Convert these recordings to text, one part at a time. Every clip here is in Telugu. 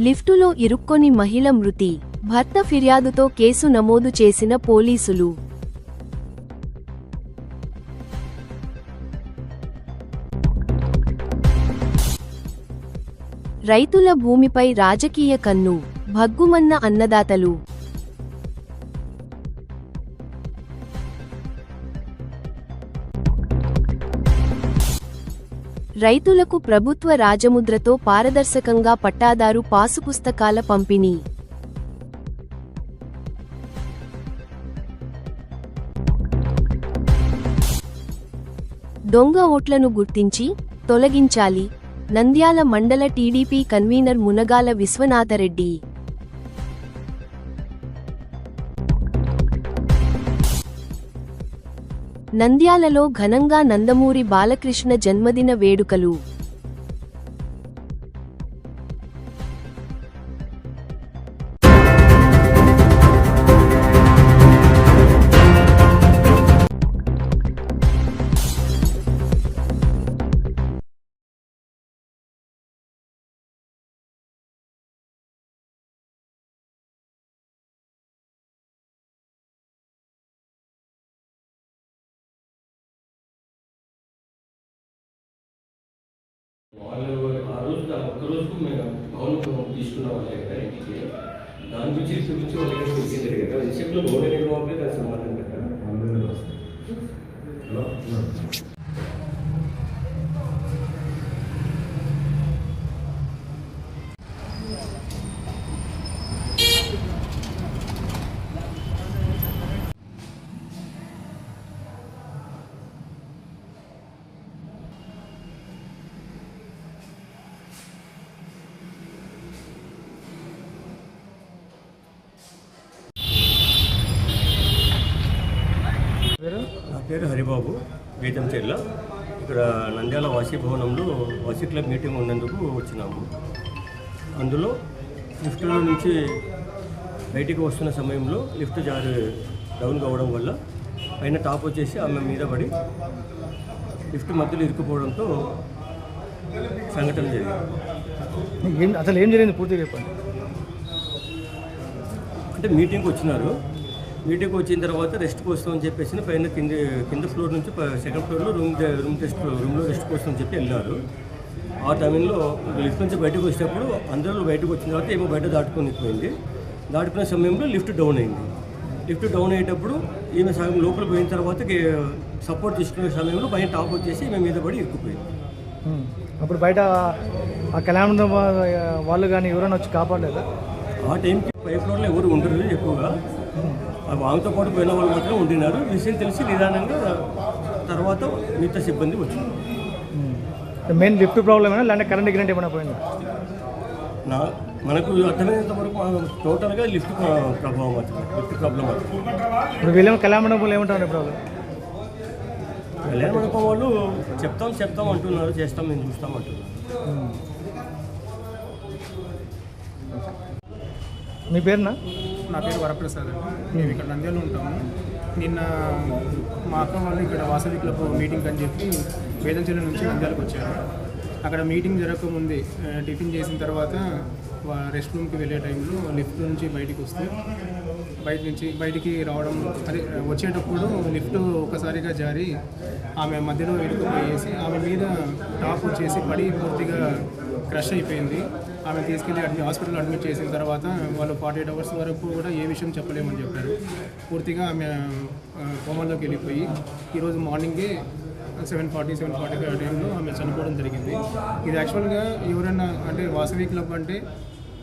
లిఫ్టులో ఇరుక్కొని మహిళ మృతి. భర్త ఫిర్యాదుతో కేసు నమోదు చేసిన పోలీసులు. రైతుల భూమిపై రాజకీయ కన్ను. భగ్గుమన్న అన్నదాతలు. రైతులకు ప్రభుత్వ రాజముద్రతో పారదర్శకంగా పట్టాదారు పాసు పుస్తకాల పంపిణీ. దొంగ ఓట్లను గుర్తించి తొలగించాలి. నంద్యాల మండల టీడీపీ కన్వీనర్ మునగాల విశ్వనాథరెడ్డి. నంద్యాలలో ఘనంగా నందమూరి బాలకృష్ణ జన్మదిన వేడుకలు. వాళ్ళు ఆ ఒక్కరోజుకు మేము భవనం తీసుకున్న వాళ్ళే కదా ఇంటికి. దాని గురించి చూపించి వాళ్ళకి తెలిసింది కదా విషయంలో గోడ నిర్మాణమే దాని సమాధానం కదా. నా పేరు హరిబాబు, వేదంచెర్ల. ఇక్కడ నంద్యాల వాసీ భవనంలో వాసీ క్లబ్ మీటింగ్ ఉన్నందుకు వచ్చినాము. అందులో లిఫ్ట్లో నుంచి బయటికి వస్తున్న సమయంలో లిఫ్ట్ డౌన్ కావడం వల్ల పైన టాప్ వచ్చేసి ఆమె మీద పడి లిఫ్ట్ మధ్యలో ఇరుక్కుపోవడంతో సంఘటన జరిగింది. అసలు ఏం జరిగింది పూర్తిగా చెప్పండి. అంటే మీటింగ్కి వచ్చినారు. మీటింగ్కి వచ్చిన తర్వాత రెస్ట్ కోసం అని చెప్పేసి పైన కింద ఫ్లోర్ నుంచి సెకండ్ ఫ్లోర్లో రూమ్లో రెస్ట్ కోసం అని చెప్పి వెళ్ళారు. ఆ టైంలో లిఫ్ట్ నుంచి బయటకు వచ్చేటప్పుడు అందరూ బయటకు వచ్చిన తర్వాత ఏమో బయట దాటుకుని దాటుకునే సమయంలో లిఫ్ట్ డౌన్ అయింది. లిఫ్ట్ డౌన్ అయ్యేటప్పుడు ఈమె సగం లోపల పోయిన తర్వాత సపోర్ట్ తీసుకునే సమయంలో పైన టాప్ వచ్చేసి ఈమె మీద పడి ఇరుక్కుపోయింది. అప్పుడు బయట ఆ కళ్యాణ వాళ్ళు కానీ ఎవరైనా వచ్చి కాపాడలేదా? ఆ టైంకి పై ఫ్లోర్లో ఎవరు ఉండరు ఎక్కువగా. ఆమెతో పాటు పోయిన వాళ్ళు మాత్రం ఉండినారు. విషయం తెలిసి నిదానంగా తర్వాత మిగతా సిబ్బంది వచ్చింది. మెయిన్ లిఫ్ట్ ప్రాబ్లమ్ అయినా లేదంటే కరెంట్ గిరెంట్ ఏమైనా పోయింది? మనకు అర్థమైనంత వరకు టోటల్గా లిఫ్ట్ ప్రభావం అవుతుంది. లిఫ్ట్ ప్రాబ్లం అవుతుంది. ఇప్పుడు వీళ్ళేమో కళ్యాణ మండపంలో ఏమంటారు ప్రాబ్లం? కళ్యాణ మండపం వాళ్ళు చెప్తాం అంటున్నారు, చేస్తాం మేము చూస్తాం అంటున్నారు. మీ పేరునా? నా పేరు వరప్రసాద్ అండి. మేము ఇక్కడ నంద్యాలలో ఉంటాము. నిన్న మా అక్క వాళ్ళు ఇక్కడ వాసవి క్లబ్ మీటింగ్ అని చెప్పి వేదంచెర్ల నుంచి నంద్యాలకు వచ్చారు. అక్కడ మీటింగ్ జరగకముందే టిఫిన్ చేసిన తర్వాత రెస్ట్ రూమ్కి వెళ్ళే టైంలో లిఫ్ట్ నుంచి బయటికి రావడం, అదే వచ్చేటప్పుడు లిఫ్ట్ ఒకసారిగా జారి ఆమె మధ్యలో ఇరుక్కుపోయేసి ఆమె మీద టాప్ వచ్చేసి పడి పూర్తిగా క్రష్ అయిపోయింది. ఆమె తీసుకెళ్ళి హాస్పిటల్ అడ్మిట్ చేసిన తర్వాత వాళ్ళు 48 అవర్స్ వరకు కూడా ఏ విషయం చెప్పలేమని చెప్పారు. పూర్తిగా ఆమె కోమాలోకి వెళ్ళిపోయి ఈరోజు మార్నింగే 7:45 టైంలో ఆమె చనిపోవడం జరిగింది. ఇది యాక్చువల్గా ఎవరైనా అంటే వాసవి క్లబ్ అంటే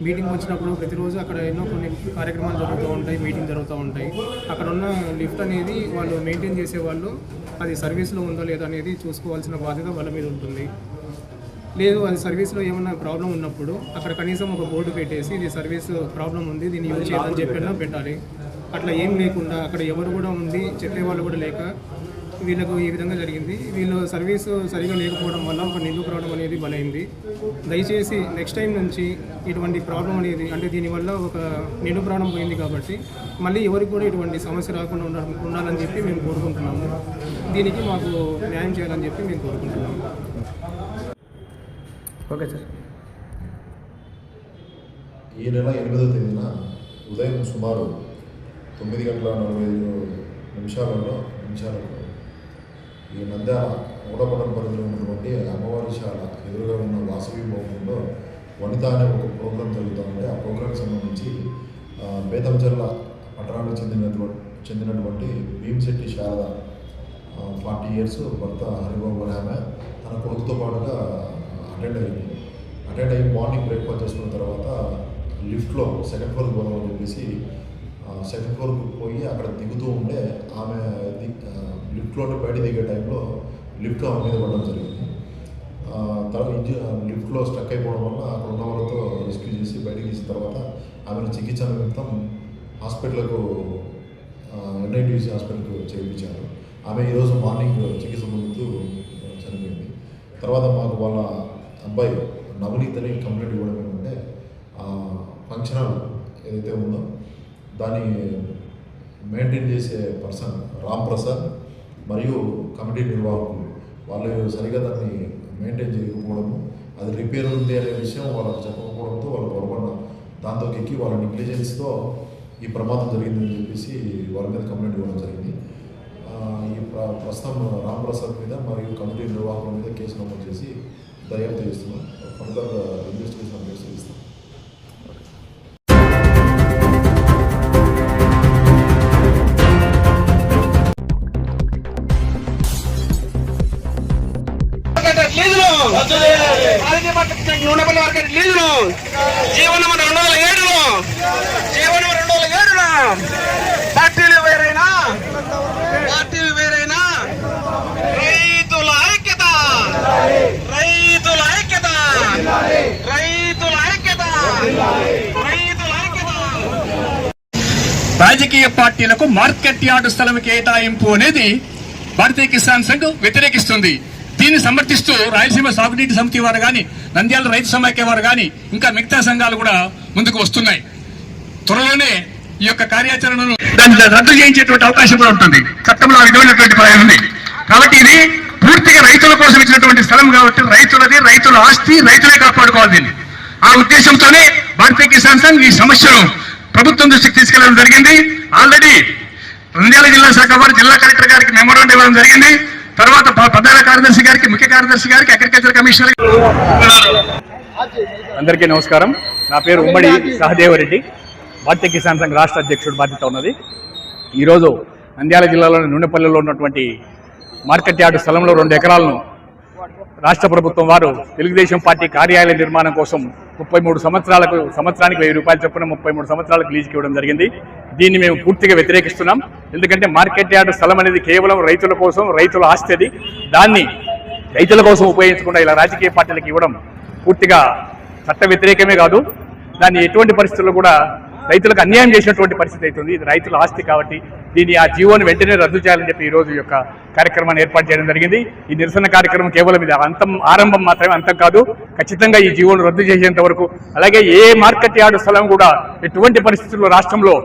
మీటింగ్ వచ్చినప్పుడు ప్రతిరోజు అక్కడ ఎన్నో కొన్ని కార్యక్రమాలు జరుగుతూ ఉంటాయి, మీటింగ్ జరుగుతూ ఉంటాయి. అక్కడ ఉన్న లిఫ్ట్ అనేది వాళ్ళు మెయింటైన్ చేసేవాళ్ళు అది సర్వీస్లో ఉందో లేదో అనేది చూసుకోవాల్సిన బాధ్యత వాళ్ళ మీద ఉంటుంది. లేదు అది సర్వీస్లో ఏమైనా ప్రాబ్లం ఉన్నప్పుడు అక్కడ కనీసం ఒక బోర్డు పెట్టేసి ఇది సర్వీస్ ప్రాబ్లం ఉంది, దీన్ని యూజ్ చేయదని చెప్పినా పెట్టాలి. అట్లా ఏం లేకుండా అక్కడ ఎవరు కూడా ఉంది చెప్పేవాళ్ళు కూడా లేక వీళ్ళకు ఈ విధంగా జరిగింది. వీళ్ళు సర్వీసు సరిగా లేకపోవడం వల్ల ఒక నిండు ప్రాబ్లం అనేది బలైంది. దయచేసి నెక్స్ట్ టైం నుంచి ఇటువంటి ప్రాబ్లం అనేది అంటే దీనివల్ల ఒక నిండు ప్రాణం పోయింది కాబట్టి మళ్ళీ ఎవరికి కూడా ఇటువంటి సమస్య రాకుండా ఉండాలని చెప్పి మేము కోరుకుంటున్నాము. దీనికి మాకు న్యాయం చేయాలని చెప్పి మేము కోరుకుంటున్నాము. Okay sir. ఈ నెల 8వ తేదీన ఉదయం సుమారు 9:45 ఈ నంద్యాల మూడపడం పరిధిలో ఉన్నటువంటి అమ్మవారిశాల ఎదురుగా ఉన్న వాసవి భవనంలో వనిత అనే ఒక ప్రోగ్రాం జరుగుతుందంటే ఆ ప్రోగ్రాంకి సంబంధించి బేతంచెర్ల పట్టణానికి చెందినటువంటి భీమశెట్టి శారద 40 years భర్త హరిబాబు అనే ఆమె తన కొడుకుతో పాటుగా అటెండ్ అయ్యి మార్నింగ్ బ్రేక్ఫాస్ట్ చేసుకున్న తర్వాత లిఫ్ట్లో సెకండ్ ఫ్లోర్కి పోదామని చెప్పేసి సెకండ్ ఫ్లోర్కి పోయి అక్కడ దిగుతూ ఉంటే ఆమె లిఫ్ట్లో బయట దిగే టైంలో లిఫ్ట్ ఆమె మీద పడడం జరిగింది. లిఫ్ట్లో స్ట్రక్ అయిపోవడం వల్ల అక్కడ ఉన్న వాళ్ళతో రెస్క్యూ చేసి బయటకు తీసిన తర్వాత ఆమెను చికిత్స నిమిత్తం హాస్పిటల్కు NITC హాస్పిటల్కు చేర్పించారు. ఆమె ఈరోజు మార్నింగ్ చికిత్స పొందుతూ చనిపోయింది. తర్వాత మాకు వాళ్ళ అబ్బాయి నవనీత్ అని కంప్లైంట్ ఇవ్వడం ఏంటంటే ఫంక్షన్ హాల్ ఏదైతే ఉందో దాన్ని మెయింటైన్ చేసే పర్సన్ రామ్ ప్రసాద్ మరియు కమిటీ నిర్వాహకులు వాళ్ళు సరిగా దాన్ని మెయింటైన్ చేయకపోవడము, అది రిపేర్ ఉంది అనే విషయం వాళ్ళకి చెప్పకపోవడంతో వాళ్ళు పొరపాటున దాంతో ఎక్కి వాళ్ళ నెగ్లిజెన్స్తో ఈ ప్రమాదం జరిగిందని చెప్పేసి వాళ్ళ మీద కంప్లైంట్ ఇవ్వడం జరిగింది. ఈ ప్రస్తుతం రామ్ ప్రసాద్ మీద మరియు కమిటీ నిర్వాహకుల మీద కేసు నమోదు చేసి దర్యాప్తు చేస్తున్నాం. ఫర్దర్ ఇన్వెస్టిగేషన్ అప్డేట్స్ ఇస్తాం. పార్టీలు వేరైనా రైతుల ఐక్యత, రైతుల ఐక్యత, రైతుల ఐక్యత, రైతుల ఐక్యత. రాజకీయ పార్టీలకు మార్కెట్ యార్డు స్థలం కేటాయింపు అనేది భారతీయ కిసాన్ సంఘ్ వ్యతిరేకిస్తుంది. దీన్ని సమర్థిస్తూ రాయలసీమ సాగునీటి సమితి వారు కానీ, నంద్యాల రైతు సమైక్య వారు కానీ, ఇంకా మిగతా సంఘాలు కూడా ముందుకు వస్తున్నాయి. త్వరలోనే ఈ యొక్క కార్యాచరణను దాన్ని రద్దు చేయించేటువంటి అవకాశం కూడా ఉంటుంది. చట్టంలో ఆ విధమైనటువంటి ప్రయాణం ఉంది. కాబట్టి ఇది పూర్తిగా రైతుల కోసం ఇచ్చినటువంటి స్థలం కాబట్టి రైతులది, రైతుల ఆస్తి, రైతులే కాపాడుకోవాలి. దీన్ని ఆ ఉద్దేశంతోనే భారతీయ కిసాన్ సంఘ్ ఈ సమస్యను ప్రభుత్వం దృష్టికి తీసుకెళ్లడం జరిగింది. ఆల్రెడీ నంద్యాల జిల్లా శాఖ వారు జిల్లా కలెక్టర్ గారికి మెమోరాండం ఇవ్వడం జరిగింది. తర్వాత ప్రధాన కార్యదర్శి గారికి, ముఖ్య కార్యదర్శి గారికి, అగ్రికల్చర్ కమిషనర్. అందరికీ నమస్కారం. నా పేరు ఉమ్మడి సహదేవరెడ్డి, భారతీయ కిసాన్ సంఘ్ రాష్ట్ర అధ్యక్షుడు బాధ్యత ఉన్నది. ఈరోజు నంద్యాల జిల్లాలోని నూనెపల్లిలో ఉన్నటువంటి మార్కెట్ యార్డు స్థలంలో 2 ఎకరాలను రాష్ట్ర ప్రభుత్వం వారు తెలుగుదేశం పార్టీ కార్యాలయ నిర్మాణం కోసం 33 సంవత్సరానికి 1000 రూపాయలు చొప్పున 33 సంవత్సరాలకు లీజుకి ఇవ్వడం జరిగింది. దీన్ని మేము పూర్తిగా వ్యతిరేకిస్తున్నాం. ఎందుకంటే మార్కెట్ యార్డు స్థలం అనేది కేవలం రైతుల కోసం, రైతుల ఆస్తి అది. దాన్ని రైతుల కోసం ఉపయోగించకుండా ఇలా రాజకీయ పార్టీలకు ఇవ్వడం పూర్తిగా చట్ట వ్యతిరేకమే కాదు, దాన్ని ఎటువంటి పరిస్థితుల్లో కూడా రైతులకు అన్యాయం చేసినటువంటి పరిస్థితి అవుతుంది. ఇది రైతుల ఆస్తి కాబట్టి దీన్ని ఆ జీవోను వెంటనే రద్దు చేయాలని చెప్పి ఈరోజు యొక్క కార్యక్రమాన్ని ఏర్పాటు చేయడం జరిగింది. ఈ నిరసన కార్యక్రమం కేవలం ఇది ఆరంభం మాత్రమే, అంతం కాదు. ఖచ్చితంగా ఈ జీవోను రద్దు చేసేంత వరకు, అలాగే ఏ మార్కెట్ యార్డు స్థలం కూడా ఎటువంటి పరిస్థితుల్లో రాష్ట్రంలో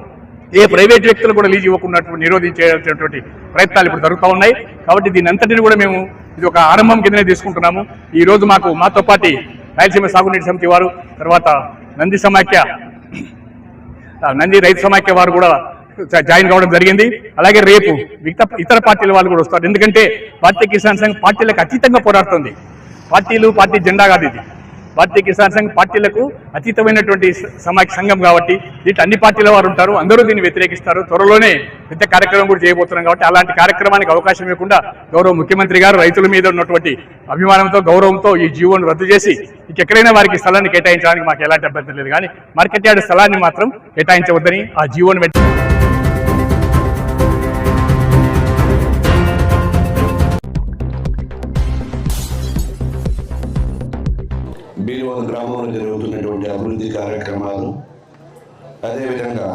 ఏ ప్రైవేట్ వ్యక్తులు కూడా లీజు ఇవ్వకుండా నిరోధించేటువంటి ప్రయత్నాలు ఇప్పుడు జరుగుతూ ఉన్నాయి. కాబట్టి దీని అంతటిని కూడా మేము ఇది ఒక ఆరంభం కిందనే తీసుకుంటున్నాము. ఈ రోజు మాతో పాటు రాయలసీమ సాగునీటి సమితి వారు, తర్వాత నంది రైతు సమైక్య వారు కూడా జాయిన్ కావడం జరిగింది. అలాగే రేపు ఇతర పార్టీల వాళ్ళు కూడా వస్తారు. ఎందుకంటే భారతీయ కిసాన్ సంఘ్ పార్టీలకు అతీతంగా పోరాడుతుంది. పార్టీ జెండా కాదు ఇది. భారతీయ కిసాన్ సంఘ్ పార్టీలకు అతీతమైనటువంటి సంఘం కాబట్టి దీంట్లో అన్ని పార్టీల వారు ఉంటారు, అందరూ దీన్ని వ్యతిరేకిస్తారు. త్వరలోనే పెద్ద కార్యక్రమం కూడా చేయబోతున్నాం. కాబట్టి అలాంటి కార్యక్రమానికి అవకాశం ఇవ్వకుండా గౌరవ ముఖ్యమంత్రి గారు రైతుల మీద ఉన్నటువంటి అభిమానంతో, గౌరవంతో ఈ జీవోను రద్దు చేసి ఇంకెక్కడైనా వారికి స్థలాన్ని కేటాయించడానికి మాకు ఎలాంటి అభ్యంతరం లేదు. కానీ మార్కెట్ యార్డు స్థలాన్ని మాత్రం కేటాయించవద్దని ఆ జీవోను బీరువాల గ్రామంలో జరుగుతున్నటువంటి అభివృద్ధి కార్యక్రమాలు, అదేవిధంగా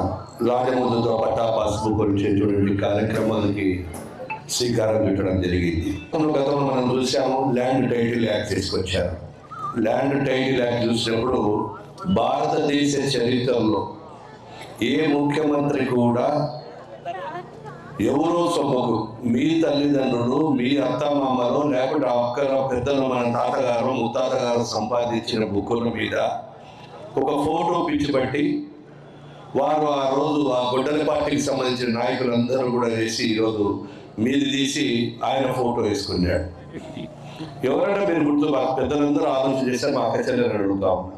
రాజముద్రతో పట్టా పాస్బుక్ వచ్చేటువంటి కార్యక్రమాలకి శ్రీకారం చుట్టడం జరిగింది. గతంలో మనం చూసాము, ల్యాండ్ టైటిల్ యాక్ట్ తీసుకొచ్చారు. ల్యాండ్ టైటిల్ యాక్ట్ చూసినప్పుడు భారతదేశ చరిత్రలో ఏ ముఖ్యమంత్రి కూడా ఎవరో సొమ్మకు మీ తల్లిదండ్రులు, మీ అత్తమామలు, లేకపోతే అక్కల పెద్దలు, మన తాతగారు ముత్తాతగారు సంపాదించిన బుక్కుల మీద ఒక ఫోటో పిచ్చిపట్టి వారు ఆ రోజు ఆ గొడ్డలి పార్టీకి సంబంధించిన నాయకులందరూ కూడా వేసి ఈరోజు మీది తీసి ఆయన ఫోటో వేసుకున్నాడు. ఎవరైనా మీరు గుర్తు పెద్దలందరూ ఆలోచన చేస్తే మా అక్కచెల్లెని అడుగుతా ఉన్నాం.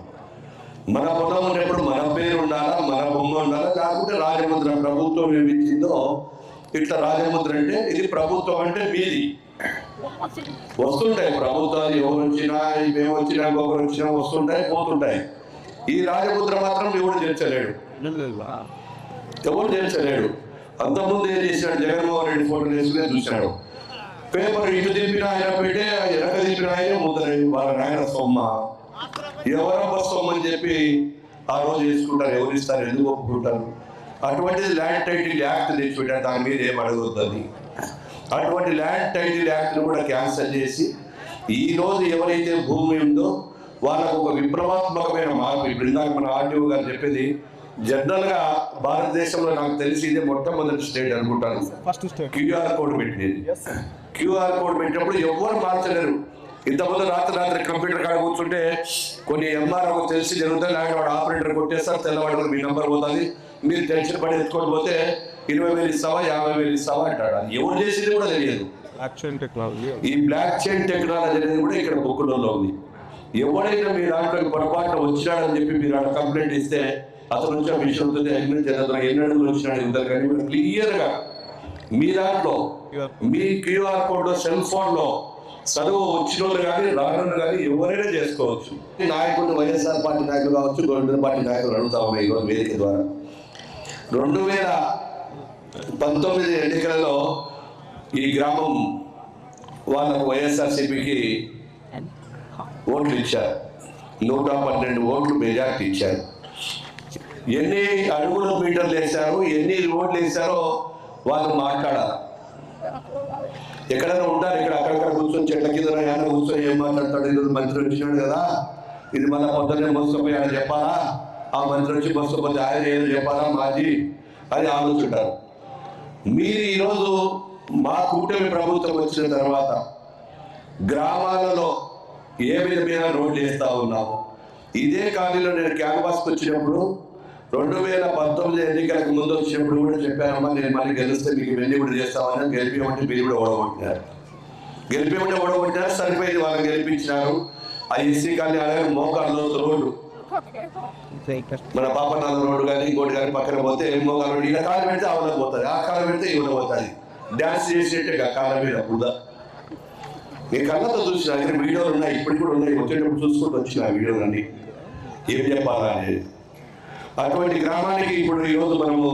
మన పొలం ఉన్నప్పుడు మన పేరు ఉండాలా, మన బొమ్మ ఉండాలా, లేకపోతే రాజముద్ర ప్రభుత్వం ఏమిచ్చిందో ఇట్లా రాజముద్ర అంటే ఇది ప్రభుత్వం అంటే మీది. వస్తుంటాయి ప్రభుత్వాలు, ఎవరు వచ్చినా మేము వచ్చినా ఒకరు వచ్చినా వస్తుంటాయి పోతుంటాయి. ఈ రాజముద్ర మాత్రం ఎవడు చేర్చలేడు, ఎవరు చేర్చలేడు. అంతకుముందు ఏం చేశాడు, జగన్మోహన్ రెడ్డి ఫోటో వేసుకునే చూశాడు. పేపర్ ఇటు తిప్పిన ఆయన పెట్టే, వెనక తిప్పిన ఆయన ముద్ర వాళ్ళ నాయన సొమ్మ, ఎవరబ్బ సొమ్మ అని చెప్పి ఆ రోజు వేసుకుంటారు. ఎవరు ఇస్తారు, ఎందుకు ఒప్పుకుంటారు? అటువంటిది ల్యాండ్ టైటిల్ యాక్ట్ తెచ్చిపెట్టారు, దాని మీద ఏం అడగొద్దని. అటువంటి ల్యాండ్ టైటిల్ యాక్ట్ను కూడా క్యాన్సిల్ చేసి ఈరోజు ఎవరైతే భూమి ఉందో వాళ్ళకు ఒక విప్లవాత్మకమైన మార్పు. ఇప్పుడు ఇందాక మన ఆర్టీఓ గారు చెప్పేది, జనరల్గా భారతదేశంలో నాకు తెలిసి ఇదే మొట్టమొదటి స్టేట్ అనుకుంటాను క్యూఆర్ కోడ్ పెట్టినది. క్యూఆర్ కోడ్ పెట్టినప్పుడు ఎవరు మార్చలేరు. ఇంతకుముందు రాత్రి కంప్యూటర్ కాడ కూర్చుంటే కొన్ని ఎంఆర్ఓ తెలిసి జరుగుతుంది, ఆయన వాడు ఆపరేటర్ కొట్టేస్తారు, తెల్లవాడు మీ నెంబర్ పోతుంది, మీరు టెన్షన్ పడి ఎత్తుకొని పోతే 20,000 ఇస్తావా 50,000 ఇస్తావా అంటాడు. అది ఎవరు చేసేది కూడా తెలియదు. ఈ బ్లాక్ చైన్ టెక్నాలజీ అనేది కూడా ఇక్కడ బుక్కులలో ఉంది. ఎవడైనా మీ దాంట్లోకి పొరపాటున వచ్చినాడని చెప్పి మీరు అక్కడ కంప్లైంట్ ఇస్తే అతను వచ్చే విషయం ఉంటుంది, ఎన్ని అడుగులు వచ్చినాడు ఇద్దరు. కానీ మీరు క్లియర్గా మీ దాంట్లో మీ క్యూఆర్ కోడ్ సెల్ ఫోన్లో చదువు వచ్చిన వాళ్ళు కానీ రాను కానీ ఎవరైనా చేసుకోవచ్చు. నాయకులు వైఎస్ఆర్ పార్టీ నాయకులు కావచ్చు, గవర్నమెంట్ పార్టీ నాయకులు అడుగుతా ఉన్నాయి ఈరోజు వేదిక ద్వారా. 2019 ఎన్నికలలో ఈ గ్రామం వాళ్ళకు వైఎస్ఆర్సీపీకి ఓట్లు ఇచ్చారు. 112 ఓట్లు మెజార్టీ ఇచ్చారు. ఎన్ని అడుగుల మీటర్లు వేశారు, ఎన్ని ఓట్లు వేశారో వాళ్ళు మాట్లాడాలి. ఎక్కడైనా ఉంటారు, ఇక్కడ అక్కడక్కడ కూర్చొని చెట్ల కింద ఆయన కూర్చొని ఏం మాట్లాడతాడు, ఈరోజు మంత్రి వచ్చినాడు కదా, ఇది మళ్ళీ పొద్దున్నే మోసపోయి ఆయన చెప్పాలా, ఆ మంత్రి వచ్చి మోసపోతే ఆయన ఏదో చెప్పాలా మాజీ అని ఆలోచింటారు. మీరు ఈరోజు మా కూటమి ప్రభుత్వం వచ్చిన తర్వాత గ్రామాలలో ఏ విధమైన రోడ్లు వేస్తూ ఉన్నాము. ఇదే కాలనీలో నేను క్యాంపాస్కి వచ్చినప్పుడు 2019 ఎన్నికలకు ముందు వచ్చినప్పుడు కూడా చెప్పానమ్మా, నేను మళ్ళీ గెలిస్తే మీకు ఇవన్నీ కూడా చేస్తామని. గెలిపిమంటే మీరు కూడా ఓడగొట్టినారు, గెలిపిమంటే ఓడగొట్టినారు, సరిపోయింది. వాళ్ళని గెలిపించినారు. ఆ ఎస్సీ కాలనీ అలాగే మోకాళ్ళలో రోడ్డు, మన పాపనాథ రోడ్డు కానీ ఇంకోటి కానీ పక్కన పోతే మోకాళ్ళ రోడ్డు, ఇలా కాలం పెడితే అవన పోతుంది, ఆ కాలం పెడితే ఇవన పోతుంది. డ్యాన్స్ చేసేట్టే కాలం మీద బుద్ధ. నేను కళ్ళతో చూసిన వీడియోలు ఉన్నాయి, ఇప్పుడు కూడా ఉన్నాయి, వచ్చేటప్పుడు చూసుకుంటూ వచ్చిన వీడియోలు అన్నీ ఏం చెప్పాలా అనేది. అటువంటి గ్రామానికి ఇప్పుడు ఈరోజు మనము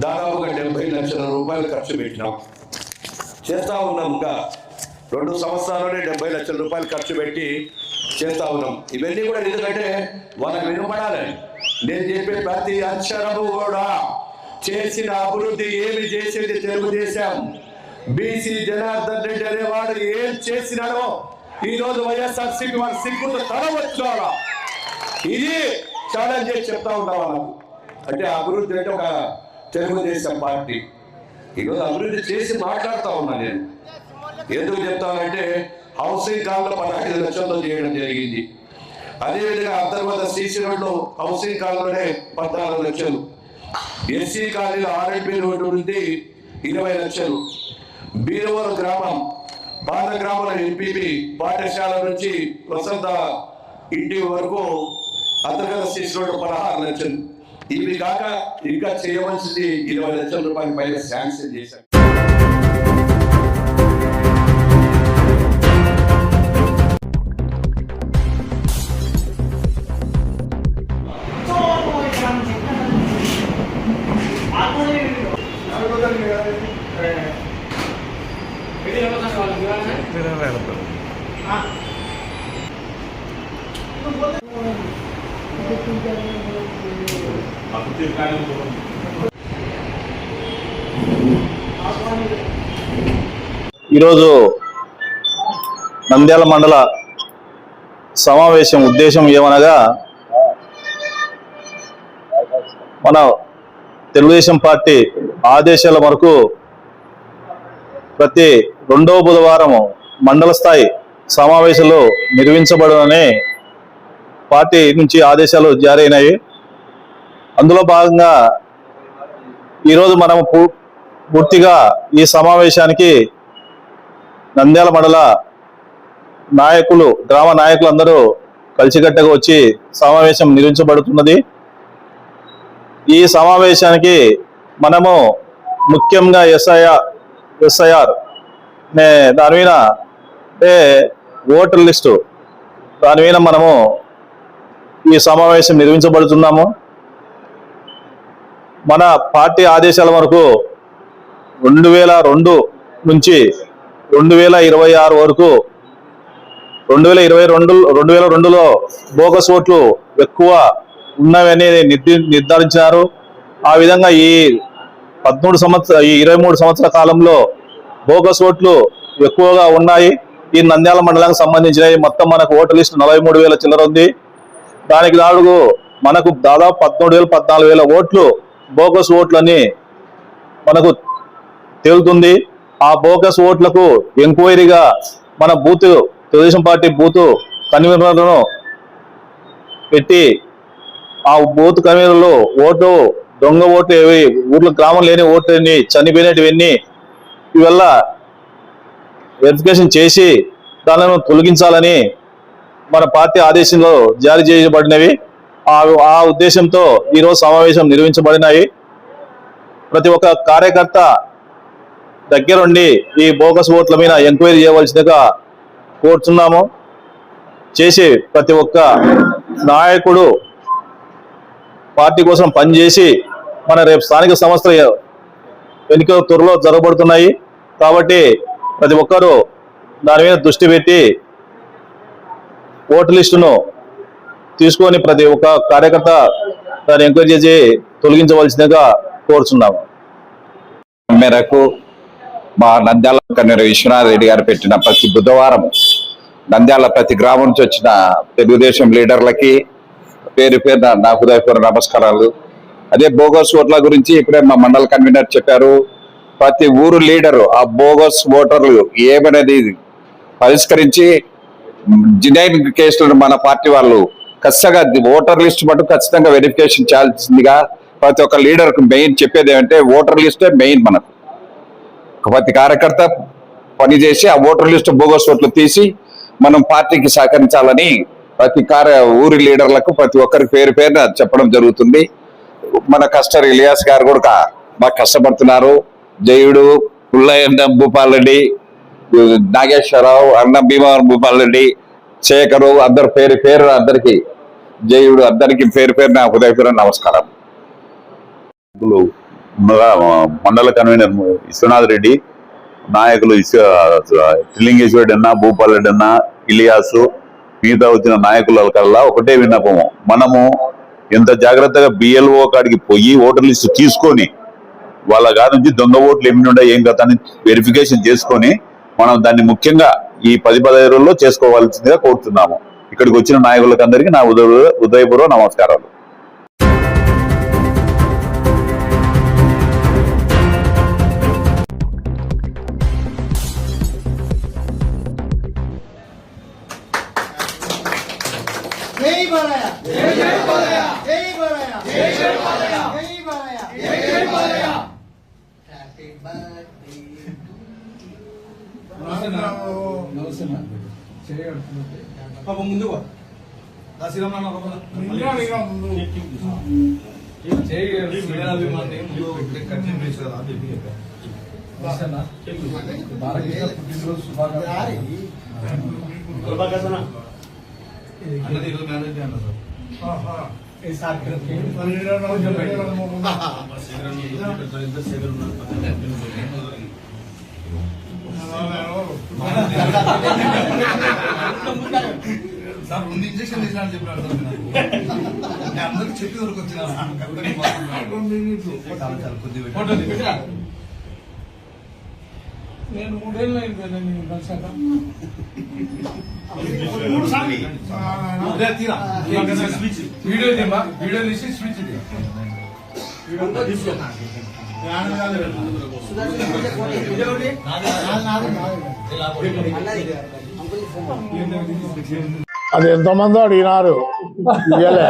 దాదాపుగా 70 లక్షల రూపాయలు ఖర్చు పెట్టినాం, చేస్తూ ఉన్నాం. ఇంకా 2 సంవత్సరాల్లోనే 70 లక్షల రూపాయలు ఖర్చు పెట్టి చేస్తూ ఉన్నాం. ఇవన్నీ కూడా ఎందుకంటే వాళ్ళకి వినపడాలని. నేను చెప్పే ప్రతి అక్షరము కూడా చేసిన అభివృద్ధి ఏమి చేసేది తెలుగుదేశం. బీసీ జనార్దన్ రెడ్డి అనేవాడు ఏం చేసినాడో ఈరోజు వైఎస్ఆర్సీపీ వాడు సిగ్గుతో తల వచ్చుకోవాలా. ఇది ఛాలెంజ్ చేసి చెప్తా ఉంటా వాళ్ళకు. అంటే అభివృద్ధి అంటే ఒక తెలుగుదేశం పార్టీ ఈరోజు అభివృద్ధి చేసి మాట్లాడుతూ ఉన్నా. నేను ఎందుకు చెప్తానంటే హౌసింగ్ కాల్లో 15 లక్షలతో చేయడం జరిగింది. అదేవిధంగా అంతర్గత సీసీ రోడ్లు హౌసింగ్ కాల్లోనే 14 లక్షలు, ఎస్సీ కాలనీలో ఆర్ఎండ్బి రోడ్డు నుండి 20 లక్షలు, బీరవరం గ్రామం పాత గ్రామాల ఎంపీపీ పాఠశాల నుంచి వసంత ఇంటి వరకు అంతర్గత సీసీ రోడ్డు 16 లక్షలు. ఇవి కాక ఇంకా చేయవలసింది 20 లక్షల రూపాయల పైన శాంక్షన్ చేశారు. ఈరోజు నంద్యాల మండల సమావేశం ఉద్దేశం ఏమనగా, మన తెలుగుదేశం పార్టీ ఆదేశాల మేరకు ప్రతి 2వ బుధవారం మండల స్థాయి సమావేశాలు నిర్వహించబడునని పార్టీ నుంచి ఆదేశాలు జారీ అయినాయి. అందులో భాగంగా ఈరోజు మనము పూర్తిగా ఈ సమావేశానికి నంద్యాల మండల నాయకులు, గ్రామ నాయకులు అందరూ కలిసికట్టుగా వచ్చి సమావేశం నిర్వహించబడుతున్నది. ఈ సమావేశానికి మనము ముఖ్యంగా ఎస్ఐఆర్ దాని మీద ఓటర్ లిస్టు దాని మీద మనము ఈ సమావేశం నిర్వహించబడుతున్నాము. మన పార్టీ ఆదేశాల వరకు 2002 నుంచి 2026 వరకు 2022లో బోగస్ ఓట్లు ఎక్కువ ఉన్నవని నిర్ధారించారు. ఆ విధంగా ఈ 23 సంవత్సరాల కాలంలో బోగస్ ఓట్లు ఎక్కువగా ఉన్నాయి. ఈ నంద్యాల మండలానికి సంబంధించినవి మొత్తం మనకు ఓటర్ లిస్టు 43,000 చిల్లర ఉంది. దానికి నాలుగు మనకు దాదాపు 13,000-14,000 ఓట్లు బోగస్ ఓట్లని మనకు తేలుతుంది. ఆ బోగస్ ఓట్లకు ఎంక్వైరీగా మన తెలుగుదేశం పార్టీ బూత్ కన్వీనర్లను పెట్టి ఆ బూత్ కన్వీనర్లు దొంగ ఓట్లు ఏవి, ఊర్లో గ్రామం లేని ఓట్లని, చనిపోయినటువన్నీ ఇవల్ల వెరిఫికేషన్ చేసి దానిని తొలగించాలని మన పార్టీ ఆదేశంలో జారీ చేయబడినవి. ఆ ఉద్దేశంతో ఈరోజు సమావేశం నిర్వహించబడినాయి. ప్రతి ఒక్క కార్యకర్త దగ్గరుండి ఈ బోగస్ ఓట్ల మీద ఎంక్వైరీ చేయవలసిందిగా కోరుతున్నాము. చేసి ప్రతి ఒక్క నాయకుడు పార్టీ కోసం పనిచేసి మన రేపు స్థానిక సంస్థల ఎన్నికలు త్వరలో జరగబడుతున్నాయి కాబట్టి ప్రతి ఒక్కరూ దాని మీద దృష్టి పెట్టి ఓటర్ లిస్టును తీసుకొని ప్రతి ఒక్క కార్యకర్త దాన్ని ఎంక్వైరీ చేసి తొలగించవలసిందిగా కోరుచున్నాము. మేరకు మా నంద్యాల కన్వీనర్ విశ్వనాథ్ రెడ్డి గారు పెట్టిన ప్రతి బుధవారం నంద్యాల ప్రతి గ్రామం నుంచి వచ్చిన తెలుగుదేశం లీడర్లకి పేరు నా హృదయపూర్వక నమస్కారాలు. అదే బోగస్ ఓట్ల గురించి ఇప్పుడే మా మండల కన్వీనర్ చెప్పారు. ప్రతి ఊరు లీడరు ఆ బోగస్ ఓటర్లు ఏమనేది పరిష్కరించి జినైన్ కేసులను మన పార్టీ వాళ్ళు ఖచ్చితంగా ఓటర్ లిస్ట్ మటుకు ఖచ్చితంగా వెరిఫికేషన్ చేయాల్సిందిగా ప్రతి ఒక్క లీడర్కు మెయిన్ చెప్పేది ఏమంటే ఓటర్ లిస్టే మెయిన్. మనకు ప్రతి కార్యకర్త పనిచేసి ఆ ఓటర్ లిస్ట్ బోగస్ ఓట్లు తీసి మనం పార్టీకి సహకరించాలని ప్రతి ఊరి లీడర్లకు ప్రతి ఒక్కరికి పేరున చెప్పడం జరుగుతుంది. మన కస్టర్ ఇలియాస్ గారు కూడా బాగా కష్టపడుతున్నారు. జయుడు, పుల్లయ్య భూపాల్ రెడ్డి, నాగేశ్వరరావు, అన్న భీమవరం భూపాల్ రెడ్డి, శేఖరు, అందరు పేరు అందరికి జయుడు అందరికి పేరు నా హృదయపూర్వక నమస్కారం. మండల కన్వీనర్ విశ్వనాథ్ రెడ్డి, నాయకులు త్రిలింగేశ్వరుడు అన్న, భూపాల్ రెడ్డి అన్న, ఇలియాసు, మిగతా వచ్చిన నాయకుల కల్లా ఒకటే విన్నపము. మనము ఎంత జాగ్రత్తగా BLO కాడికి పోయి ఓటర్ లిస్టు తీసుకొని వాళ్ళ గారి నుంచి దొంగ ఓట్లు ఏమి ఉండే ఏం కదా వెరిఫికేషన్ చేసుకొని మనం దాన్ని ముఖ్యంగా ఈ 10-15 రోజుల్లో చేసుకోవాల్సిందిగా కోరుతున్నాము. ఇక్కడికి వచ్చిన నాయకులకు అందరికీ నా ఉదయపూర్వక నమస్కారాలు. ఇంజక్షన్ తీసినట్టు చెప్పినాడు అందరికి చెప్పి వరకు వచ్చిన నేను 3 ఏళ్ళు అయిపోయాను నేను కలిసాక వీడియో వీడియో తీసి స్విచ్ అది ఎంతమందో అడిగినారు ఇయ్యలే.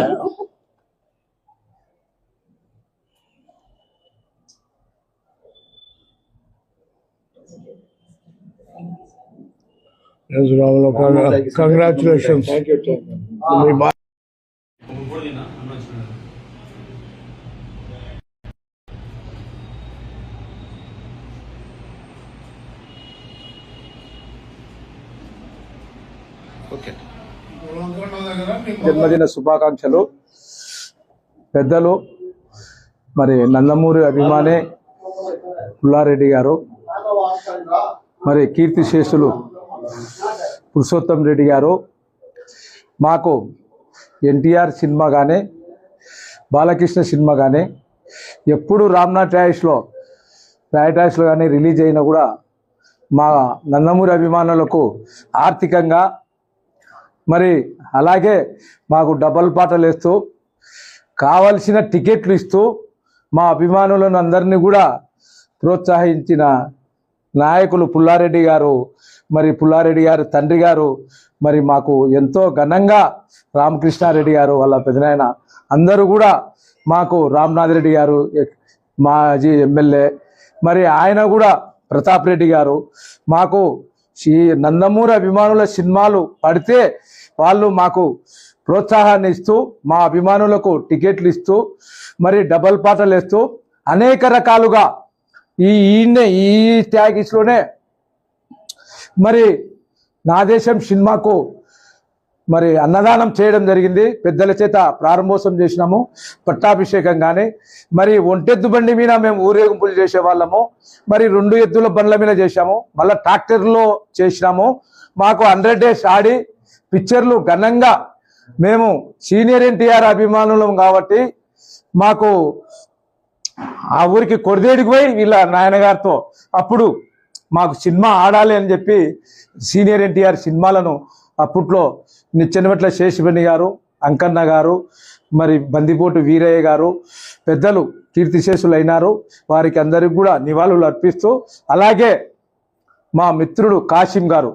కంగ్రాచులేషన్స్. జన్మదిన శుభాకాంక్షలు. పెద్దలు మరి నందమూరి అభిమాని పుల్లారెడ్డి గారు, మరి కీర్తిశేషులు పురుషోత్తం రెడ్డి గారు మాకు ఎన్టీఆర్ సినిమా కానీ బాలకృష్ణ సినిమా కానీ ఎప్పుడు రామ్నాథ్ ట్రాయస్లో కానీ రిలీజ్ అయినా కూడా మా నందమూరి అభిమానులకు ఆర్థికంగా మరి అలాగే మాకు డబల్ పాటలు వేస్తూ కావలసిన టికెట్లు ఇస్తూ మా అభిమానులను అందరినీ కూడా ప్రోత్సహించిన నాయకులు పుల్లారెడ్డి గారు, మరి పుల్లారెడ్డి గారు తండ్రి గారు, మరి మాకు ఎంతో ఘనంగా రామకృష్ణారెడ్డి గారు వాళ్ళ పెదనాయన అందరూ కూడా మాకు రామ్నాథ్ రెడ్డి గారు మాజీ ఎమ్మెల్యే, మరి ఆయన కూడా ప్రతాప్ రెడ్డి గారు మాకు నందమూరి అభిమానుల సినిమాలు పడితే వాళ్ళు మాకు ప్రోత్సాహాన్ని ఇస్తూ మా అభిమానులకు టికెట్లు ఇస్తూ మరి డబల్ పాటలు వేస్తూ అనేక రకాలుగా ఈ ట్యాగిస్లోనే మరి నా దేశం సినిమాకు మరి అన్నదానం చేయడం జరిగింది. పెద్దల చేత ప్రారంభోత్సవం చేసినాము, పట్టాభిషేకం కానీ మరి ఒంటెద్దు బండి మీద మేము ఊరేగింపులు చేసేవాళ్ళము, మరి 2 ఎద్దుల బండ్ల మీద చేశాము, మళ్ళీ ట్రాక్టర్లో చేసినాము. మాకు 100 days ఆడి పిక్చర్లు ఘనంగా మేము సీనియర్ ఎన్టీఆర్ అభిమానులం కాబట్టి మాకు ఆ ఊరికి కొరిదేడికి పోయి వీళ్ళ నాయనగారితో అప్పుడు మాకు సినిమా ఆడాలి అని చెప్పి సీనియర్ ఎన్టీఆర్ సినిమాలను అప్పట్లో నిచ్చెనమెట్ల శేషిబని గారు, అంకన్న గారు, మరి బందిపోటు వీరయ్య గారు పెద్దలు కీర్తిశేషులు అయినారు. వారికి అందరికి కూడా నివాళులు అర్పిస్తూ అలాగే మా మిత్రుడు కాశీం గారు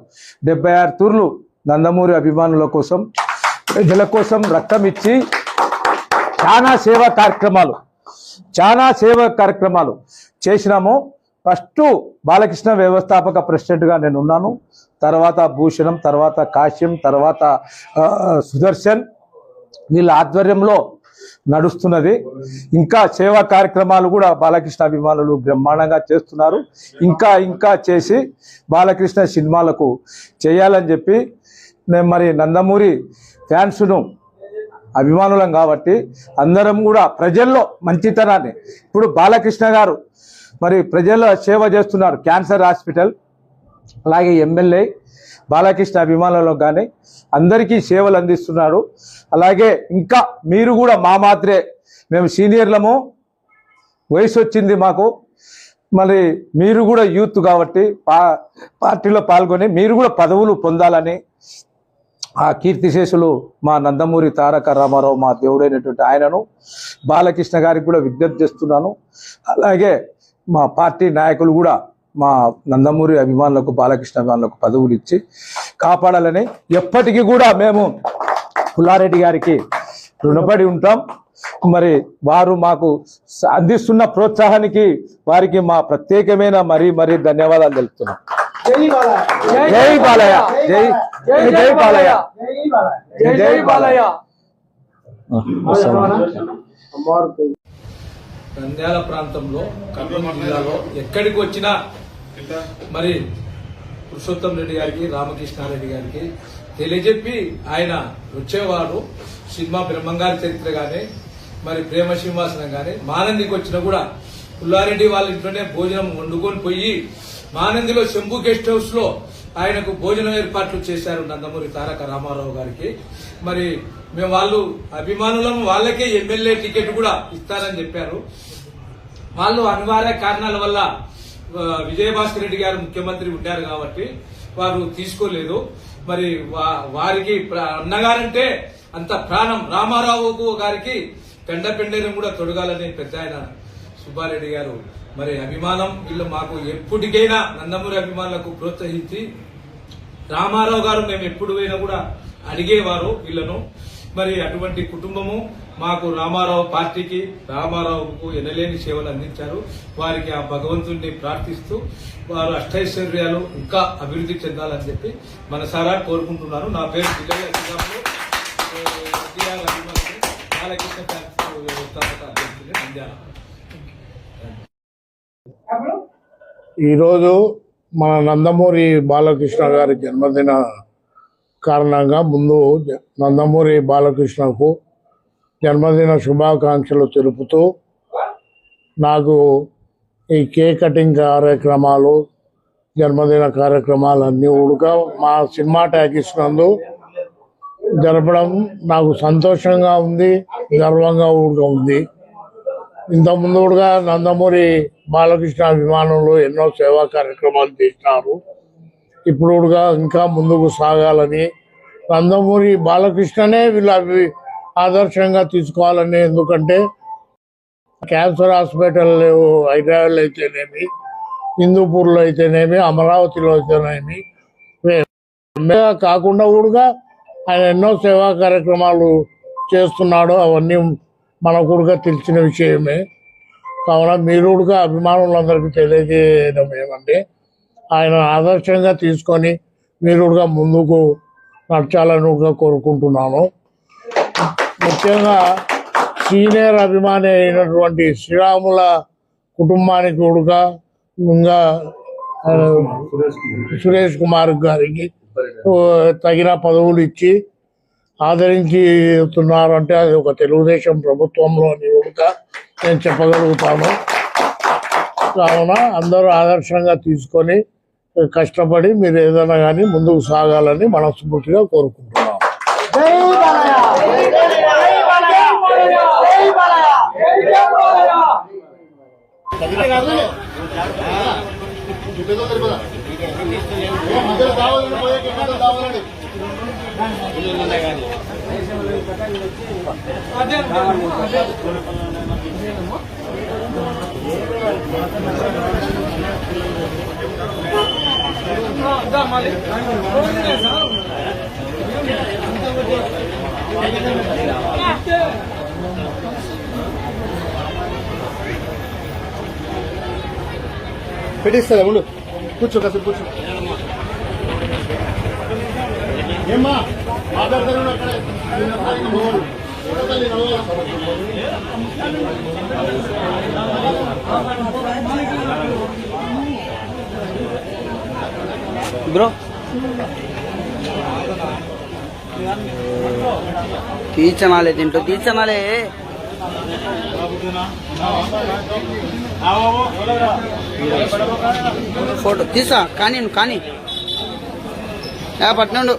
76 తూర్లు నందమూరి అభిమానుల కోసం ప్రజల కోసం రక్తం ఇచ్చి చాలా సేవా కార్యక్రమాలు చేసినాము. ఫస్ట్ బాలకృష్ణ వ్యవస్థాపక ప్రెసిడెంట్గా నేను ఉన్నాను, తర్వాత భూషణం, తర్వాత కాశ్యం, తర్వాత సుదర్శన్ వీళ్ళ ఆధ్వర్యంలో నడుస్తున్నది. ఇంకా సేవా కార్యక్రమాలు కూడా బాలకృష్ణ అభిమానులు బ్రహ్మాండంగా చేస్తున్నారు. ఇంకా చేసి బాలకృష్ణ సినిమాలకు చేయాలని చెప్పి నేను మరి నందమూరి ఫ్యాన్స్ను అభిమానులం కాబట్టి అందరం కూడా ప్రజల్లో మంచితనాన్ని ఇప్పుడు బాలకృష్ణ గారు మరి ప్రజల్లో సేవ చేస్తున్నారు. క్యాన్సర్ హాస్పిటల్ అలాగే ఎమ్మెల్యే బాలకృష్ణ అభిమానులకు కానీ అందరికీ సేవలు అందిస్తున్నారు. అలాగే ఇంకా మీరు కూడా మా మాత్రే మేము సీనియర్లము, వయసు వచ్చింది మాకు, మరి మీరు కూడా యూత్ కాబట్టి పార్టీలో పాల్గొని మీరు కూడా పదవులు పొందాలని ఆ కీర్తిశేషులు మా నందమూరి తారక రామారావు మా దేవుడైనటువంటి ఆయనను బాలకృష్ణ గారికి కూడా విజ్ఞప్తి చేస్తున్నాను. అలాగే మా పార్టీ నాయకులు కూడా మా నందమూరి అభిమానులకు బాలకృష్ణ అభిమానులకు పదవులు ఇచ్చి కాపాడాలని ఎప్పటికీ కూడా మేము పుల్లారెడ్డి గారికి రుణపడి ఉంటాం. మరి వారు మాకు అందిస్తున్న ప్రోత్సాహానికి వారికి మా ప్రత్యేకమైన మరీ ధన్యవాదాలు తెలుపుతున్నాం. జై బాలయ్య, జై బాలయ్య, జై బాలయ్య. నంద్యాల ప్రాంతంలో కర్నూలు జిల్లాలో ఎక్కడికి వచ్చినా మరి పురుషోత్తం రెడ్డి గారికి, రామకృష్ణారెడ్డి గారికి తెలియజెప్పి ఆయన వచ్చేవాడు. సినిమా బ్రహ్మంగారి చరిత్ర కానీ మరి ప్రేమ సింహాసనం కానీ మానందికి వచ్చినా కూడా పుల్లారెడ్డి వాళ్ళ ఇంట్లోనే భోజనం వండుకొని పోయి మానందిలో శంభు గెస్ట్ హౌస్ లో ఆయనకు భోజనం ఏర్పాట్లు చేశారు నందమూరి తారక రామారావు గారికి. మరి మేము వాళ్ళు అభిమానులం, వాళ్ళకే ఎమ్మెల్యే టికెట్ కూడా ఇస్తారని చెప్పారు. వాళ్ళు అనివార్య కారణాల వల్ల విజయభాస్కర్ రెడ్డి గారు ముఖ్యమంత్రి ఉంటారు కాబట్టి వారు తీసుకోలేదు. మరి వారికి అన్నగారంటే అంత ప్రాణం. రామారావు గారికి పెండపెండేరం కూడా తొడగాలని పెద్ద ఆయన సుబ్బారెడ్డి గారు మరి అభిమానం. వీళ్ళు మాకు ఎప్పటికైనా నందమూరి అభిమానులకు ప్రోత్సహించి రామారావు గారు మేము ఎప్పుడు పోయినా కూడా అడిగేవారు వీళ్ళను. మరి అటువంటి కుటుంబము మాకు రామారావు పార్టీకి, రామారావుకు ఎనలేని సేవలు అందించారు. వారికి ఆ భగవంతుడిని ప్రార్థిస్తూ వారు అష్టైశ్వర్యాలు ఇంకా అభివృద్ధి చెందాలని చెప్పి మనసారా కోరుకుంటున్నాను. నా పేరు జిల్లయ్య శ్రీరాములు, బాలకృష్ణ వ్యవస్థాపక అధ్యక్షుడు నంద్యాల. ఈరోజు మన నందమూరి బాలకృష్ణ గారి జన్మదిన కారణంగా ముందు నందమూరి బాలకృష్ణకు జన్మదిన శుభాకాంక్షలు తెలుపుతూ నాకు ఈ కేక్ కటింగ్ కార్యక్రమాలు, జన్మదిన కార్యక్రమాలన్నీ కూడా మా సినిమా టాకీస్ నందు జరపడం నాకు సంతోషంగా ఉంది, గర్వంగా కూడా ఉంది. ఇంతకుముందు కూడా నందమూరి బాలకృష్ణ అభిమానులు ఎన్నో సేవా కార్యక్రమాలు చేసినారు. ఇప్పుడు కూడా ఇంకా ముందుకు సాగాలని, నందమూరి బాలకృష్ణనే వీళ్ళు ఆదర్శంగా తీసుకోవాలని. ఎందుకంటే క్యాన్సర్ హాస్పిటల్ హైదరాబాద్లో అయితేనేమి, హిందూపూర్లో అయితేనేమి, అమరావతిలో అయితేనేమి కాకుండా కూడా ఆయన ఎన్నో సేవా కార్యక్రమాలు చేస్తున్నాడు. అవన్నీ మనకు కూడా తెలిసిన విషయమే. కావున మీరు కూడా అభిమానులందరికీ తెలియజేయడం ఏమంటే ఆయన ఆదర్శంగా తీసుకొని మీరు కూడా ముందుకు నడచాలని కూడా కోరుకుంటున్నాను. ముఖ్యంగా సీనియర్ అభిమాని అయినటువంటి శ్రీరాముల కుటుంబానికి కూడా ఇంకా సురేష్ కుమార్ గారికి తగిన పదవులు ఇచ్చి ఆదరించుతున్నారు అంటే అది ఒక తెలుగుదేశం ప్రభుత్వంలోని కూడా నేను చెప్పగలుగుతాను. కావున అందరూ ఆదర్శంగా తీసుకొని కష్టపడి మీరు ఏదైనా కానీ ముందుకు సాగాలని మనస్ఫూర్తిగా కోరుకుంటున్నాను. పెట్టిస్తా ముందు కూర్చో, కాసేపు కూర్చో. ఏమ్మా మాట్లాడతాను అక్కడ బ్రో తీర్చనాలే తింటూ తీర్చనాలే ఫోటో తీసా కానీ కానీ పట్నండు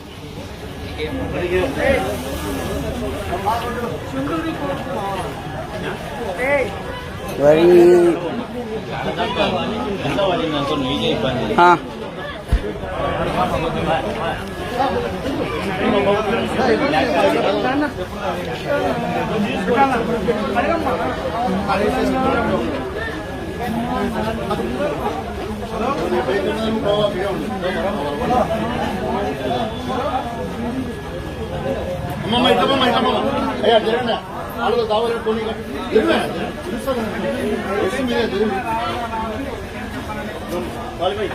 అయ్యా జరగండి వాళ్ళు కావాలి కొన్ని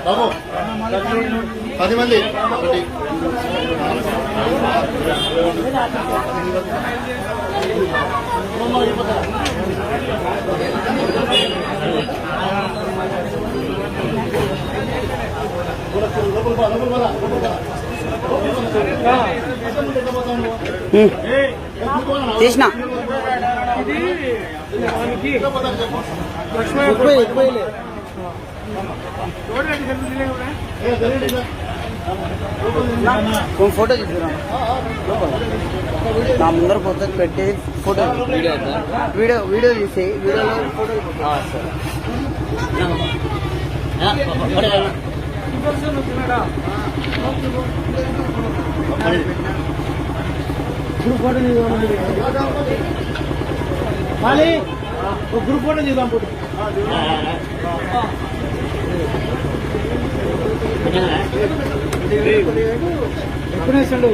బాబు 10 మంది ఒకటి తీసిన ఫోటో తీసుకురా నా ముందర ఫోటో పెట్టేది ఫోటో వీడియో తీసి వీడియోలో photo group photo group photo తీద్దాం ఫోటో ఎప్పుడు వేసాడు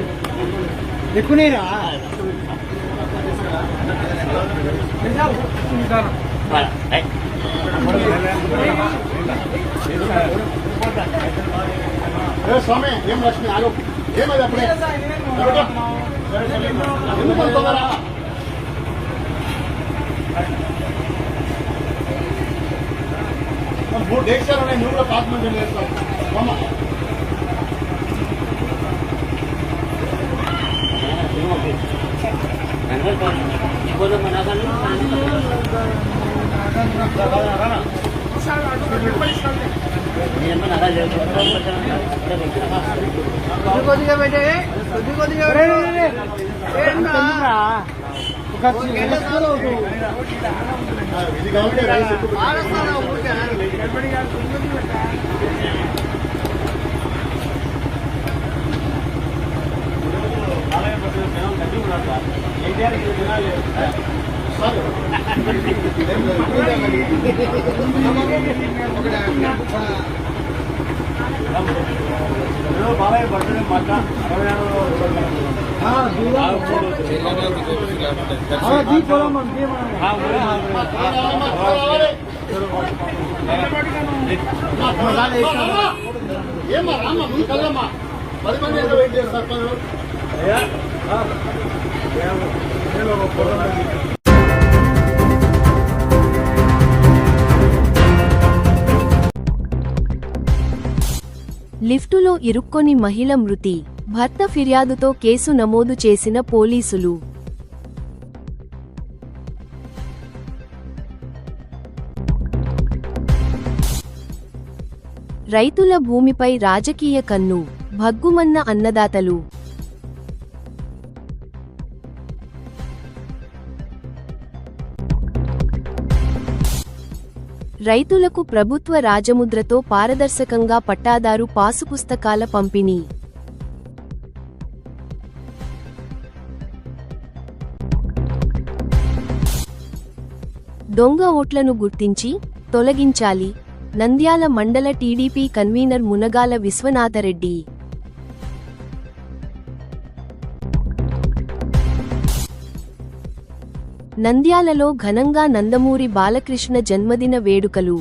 స్వామి ఏం లక్ష్మి ఆగు ఏమది అప్పుడే మూడు డేక్షాలు ఉన్నాయి నువ్వు కూడా పాత మంది చేస్తావు కొద్దిగా పెట్టే కొద్దిగా బాబాయ్ బర్త్డే మాట 26 ఏమ్మా రామ్మా ముందు కదమ్మా 10 మంది ఎంత వెయిట్ చేస్తారు లిఫ్టులో ఇరుక్కొని మహిళ మృతి, భర్త ఫిర్యాదుతో కేసు నమోదు చేసిన పోలీసులు. రైతుల భూమిపై రాజకీయ కన్ను, భగ్గుమన్న అన్నదాతలు. రైతులకు ప్రభుత్వ రాజముద్రతో పారదర్శకంగా పట్టాదారు పాసు పుస్తకాల పంపిణీ. దొంగ ఓట్లను గుర్తించి తొలగించాలి. నంద్యాల మండల టీడీపీ కన్వీనర్ మునగాల విశ్వనాథరెడ్డి. నంద్యాలలో ఘనంగా నందమూరి బాలకృష్ణ జన్మదిన వేడుకలు.